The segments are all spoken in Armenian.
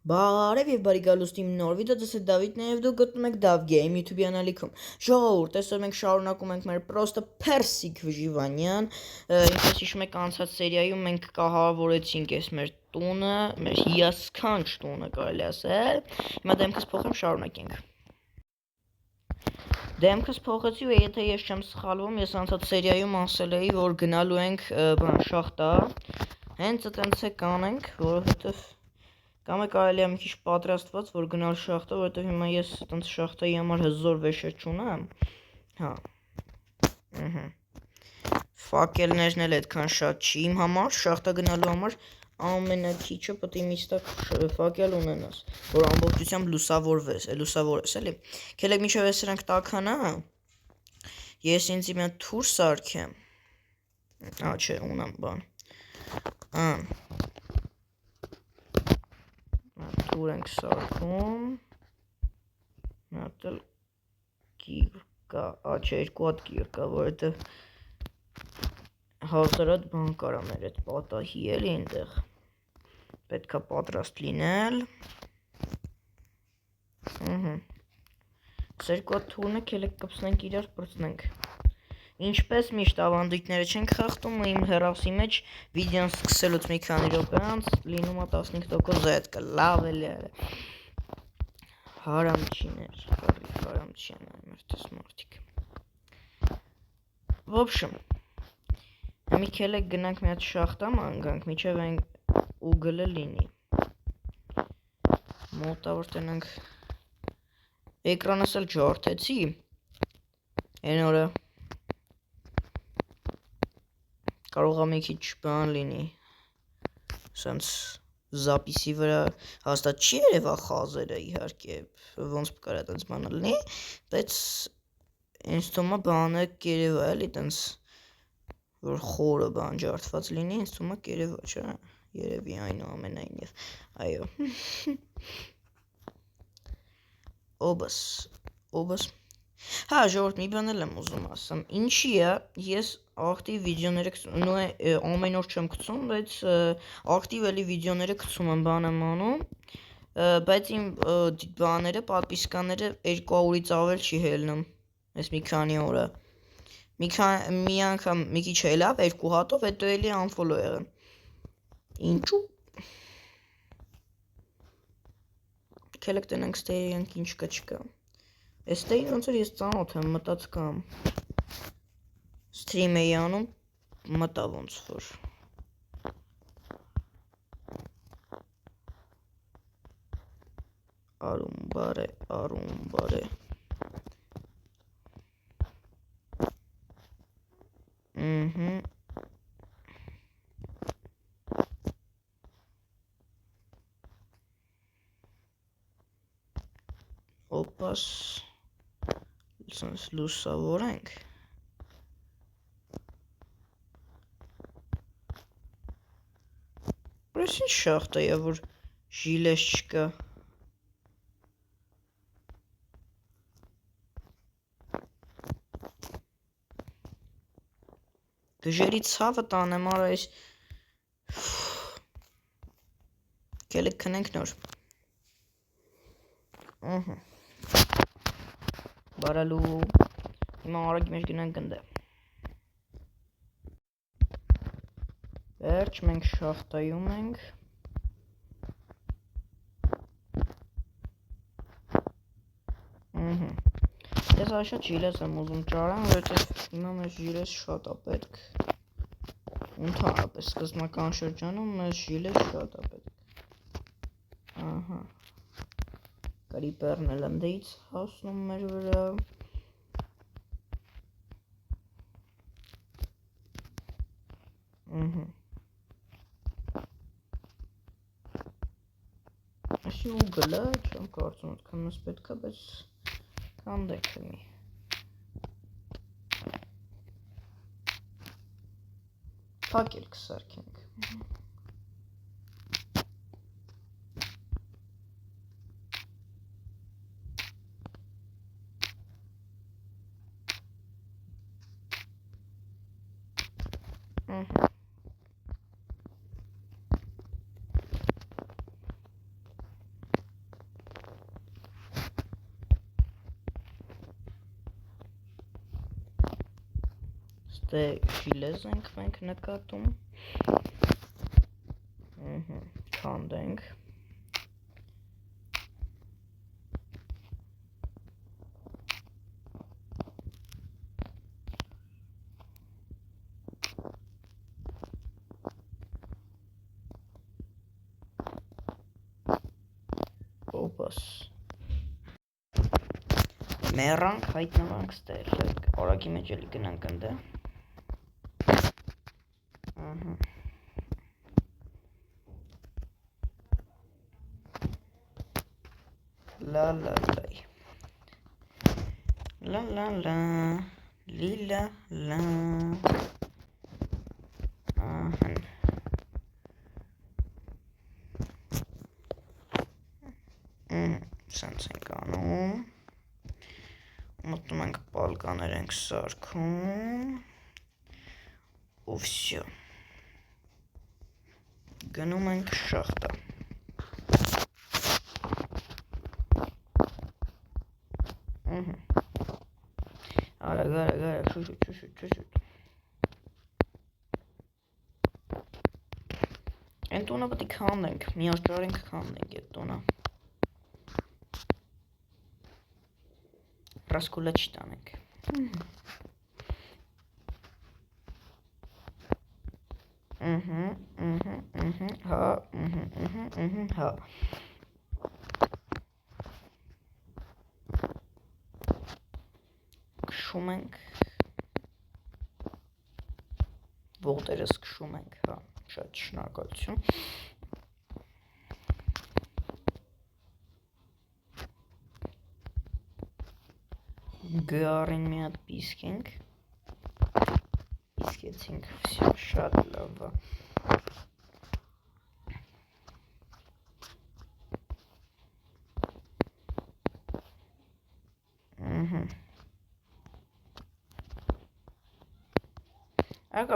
Բարև եւ բարի գալուստ իմ նոր վիդեո, դες է Դավիթն է եւ դուք գտնում եք Dav Game YouTube յանալիքում։ Ժողովուրդ, այսօր մենք շարունակում ենք մեր պրոստը Persic Վժիվանյան։ Ինչպես հիշում եք, անցած սերիայում մենք կահավորեցինք այս մեր տունը, մեր հիասքանչ տունը կարելի ասել։ Հիմա դեմքս փոխեմ, շարունակենք։ Դեմքս փոխեցի ու եթե ես չեմ սխալվում, ես անցած սերիայում ասել էի, որ գնալու ենք շախտա։ Հենց այտենց է կանենք, որովհետեւ կամ է կարելի է մի քիչ պատրաստված, որ գնալ շախտա, որովհետև հիմա ես այտենց շախտայի համար հզոր վեշեր չունեմ։ Հա։ Ֆակելներն էլ այդքան շատ չի իմ համար, շախտա գնալու համար ամենակիչը պետք է միստակ ֆակել ունենաս, որ ամբողջությամբ լուսավորես, էլի։ Քելեք մինչև այս սրանք տաքանա, ես ինձ մի հատ թուր սարքեմ։ Չէ, ունեմ բան։ Թուր ենք սարքում, հատ էլ գիր կա, չէ, երկու հատ գիր կա, որովհետև հազար հատ բան կարա մեր այդ պատահի էլի այնտեղ, պետք է պատրաստ լինել, երկու հատ թուրն է, քելեք կպսնենք իրար, պրծնենք, ինչպես միշտ ավանդույթները չենք խախտում, իմ հեռախոսի մեջ վիդեոն սկսելուց մի քանի րոպե անց լինում է 15% զայդ լավ էլի հարամչիներ, հարամչյան այմերտես մարդիկ։ В общем, մի քելեք գնանք մի հատ շախտա մանգանք, միջև այն ուգլը լինի։ Մոտավոր տնենք էկրանս էլ ջարդեցի, այն օրը կարող է մի քիչ բան լինի, սենց զապիսի վրա հաստատ չի երևա խազերը իհարկե, ոնց կարա այտենց բանը լինի, բայց ինձ թվում է բանը կերևա էլի տենց, որ խորը բան ջարդված լինի, ինձ թվում է կերևա, չէ, երևի այնուամենայնիվ, այո, օբս, հա ժողովուրդ մի բան էլ եմ ուզում ասեմ, ինչի է, ես ակտիվ վիդեոները ամեն օր չեմ գցում, բայց ակտիվ էլի վիդեոները գցում եմ, բան եմ անում, բայց իմ բաները, պատվիսկաները 200-ից ավել չի հելնում, այս մի քանի օրը, մի անգամ մի քիչ հելավ 2 հատով, հետո էլի unfollow եղեմ, ինչու, քելեք տնենք ստերյանք ինչ կա չկա, այս ստերին ոնց որ ես ծանոթ եմ մտած կամ, սթրիմ էի անում, մտա ոնց որ, արումբար է, օպաս, սենց լուսավորենք, Այս ինչ շախտա է, որ ժիլես չկա, գժերի ցավը տանեմ, արա այս, կելեք քնենք նոր, բարալու, հիմա արագ մեր գնանք գնդե, վերջ մենք շախտայում ենք, ես շատ ժիլես եմ ուզում ճարեմ, որովհետև հիմա մեզ ժիլես շատ է պետք, ընդհանրապես սկզբնական շրջանում մեզ ժիլես շատ է պետք, կրիպերն էլ ընդեից հասնում մեր վրա, Այսի ուգլը, չեմ կարծում այդքան մեզ պետք է, բայց կանդեք լինի, փակել կսարքենք, Ստե շիլեզ ենք մենք նկատում, քանդենք, օպաս, մեռանք, հայտնվանք ստեղ, օրակի մեջ էլի գնանք ընդ է, լա, լիլա, լա, ահն, սենց ենք անում, մտնում ենք պալկաներ ենք սարքում, ու վսյո, գնում ենք շախտա, արագ, շուշուտ, են տունը պտի քանդենք, միաժջարենք քանդենք էտ տունը, ռասկուլա չտանենք, հա, կշում ենք, ողտերս կշում ենք, հա, շատ շնորհակալություն, գարին մի հատ պիսկենք, պիսկեցինք, վսյո, շատ լավա,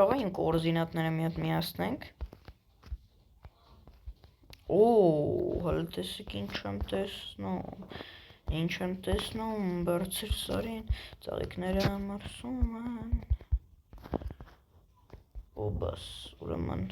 կարող ենք կորզինատները մի հատ միացնենք, հələ տեսեք ինչ եմ տեսնում, բարձր սարին, ծաղիկները մարսում են, օբաս, ուրեմն,